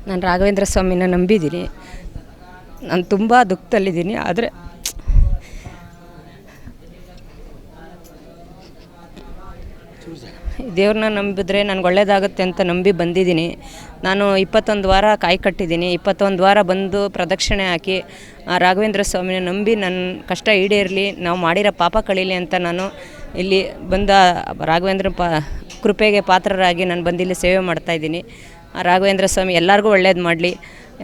ನಾನು ರಾಘವೇಂದ್ರ ಸ್ವಾಮಿನ ನಂಬಿದ್ದೀನಿ. ನಾನು ತುಂಬ ದುಃಖದಲ್ಲಿದ್ದೀನಿ. ಆದರೆ ದೇವ್ರನ್ನ ನಂಬಿದ್ರೆ ನನಗೆ ಒಳ್ಳೇದಾಗುತ್ತೆ ಅಂತ ನಂಬಿ ಬಂದಿದ್ದೀನಿ. ನಾನು 21 ವಾರ ಕಾಯಿ ಕಟ್ಟಿದ್ದೀನಿ. 21 ವಾರ ಬಂದು ಪ್ರದಕ್ಷಿಣೆ ಹಾಕಿ ರಾಘವೇಂದ್ರ ಸ್ವಾಮಿನ ನಂಬಿ ನನ್ನ ಕಷ್ಟ ಈಡೇರಲಿ, ನಾವು ಮಾಡಿರೋ ಪಾಪ ಕಳೀಲಿ ಅಂತ ನಾನು ಇಲ್ಲಿ ಬಂದ ರಾಘವೇಂದ್ರ ಕೃಪೆಗೆ ಪಾತ್ರರಾಗಿ ನಾನು ಬಂದಿಲ್ಲಿ ಸೇವೆ ಮಾಡ್ತಾಯಿದ್ದೀನಿ. ರಾಘವೇಂದ್ರ ಸ್ವಾಮಿ ಎಲ್ಲರಿಗೂ ಒಳ್ಳೇದು ಮಾಡಲಿ,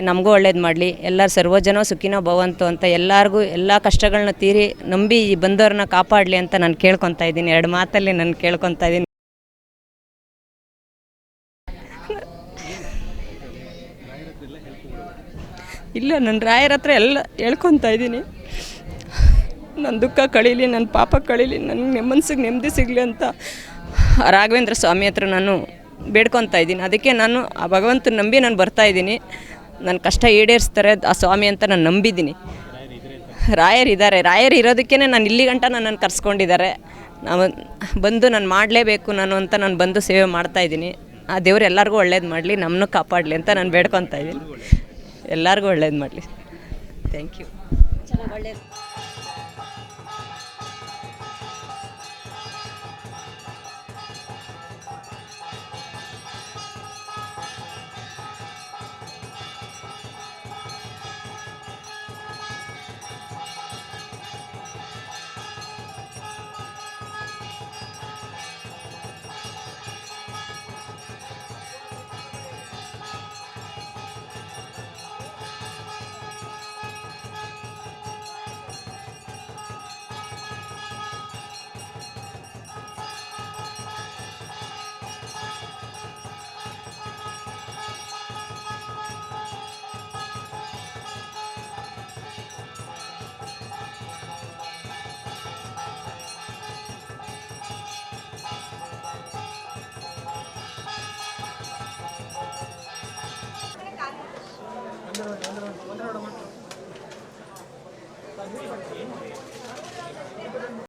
ನಮಗೂ ಒಳ್ಳೇದು ಮಾಡಲಿ, ಎಲ್ಲರೂ ಸರ್ವಜನ ಸುಖಿನೋ ಭವಂತು ಅಂತ ಎಲ್ಲರಿಗೂ ಎಲ್ಲ ಕಷ್ಟಗಳನ್ನ ತೀರಿ ನಂಬಿ ಬಂದವ್ರನ್ನ ಕಾಪಾಡಲಿ ಅಂತ ನಾನು ಕೇಳ್ಕೊತಾ ಇದ್ದೀನಿ. 2 ಮಾತಲ್ಲಿ ನಾನು ಕೇಳ್ಕೊತಾ ಇದ್ದೀನಿ. ಇಲ್ಲ, ನನ್ನ ರಾಯರ ಹತ್ರ ಎಲ್ಲ ಹೇಳ್ಕೊತಾ ಇದ್ದೀನಿ. ನನ್ನ ದುಃಖ ಕಳೀಲಿ, ನನ್ನ ಪಾಪ ಕಳೀಲಿ, ನನ್ನ ಮನಸ್ಸಿಗೆ ನೆಮ್ಮದಿ ಸಿಗಲಿ ಅಂತ ರಾಘವೇಂದ್ರ ಸ್ವಾಮಿ ಹತ್ರ ನಾನು ಬೇಡ್ಕೊತಾ ಇದ್ದೀನಿ. ಅದಕ್ಕೆ ನಾನು ಆ ಭಗವಂತನ ನಂಬಿ ನಾನು ಬರ್ತಾಯಿದ್ದೀನಿ. ನನ್ನ ಕಷ್ಟ ಈಡೇರಿಸ್ತಾರೆ ಆ ಸ್ವಾಮಿ ಅಂತ ನಾನು ನಂಬಿದ್ದೀನಿ. ರಾಯರಿದ್ದಾರೆ, ರಾಯರು ಇರೋದಕ್ಕೇ ನಾನು ಇಲ್ಲಿ ಗಂಟ ನನ್ನನ್ನು ಕರ್ಸ್ಕೊಂಡಿದ್ದಾರೆ. ನಾವು ಬಂದು ನಾನು ಮಾಡಲೇಬೇಕು ನಾನು ಅಂತ ನಾನು ಬಂದು ಸೇವೆ ಮಾಡ್ತಾಯಿದ್ದೀನಿ. ಆ ದೇವ್ರು ಎಲ್ಲರಿಗೂ ಒಳ್ಳೇದು ಮಾಡಲಿ, ನಮ್ಮನ್ನು ಕಾಪಾಡಲಿ ಅಂತ ನಾನು ಬೇಡ್ಕೊತಾ ಇದ್ದೀನಿ. ಎಲ್ಲರಿಗೂ ಒಳ್ಳೇದು ಮಾಡಲಿ. Thank you. ಚೆನ್ನಾಗಿ ಒಳ್ಳೇದು.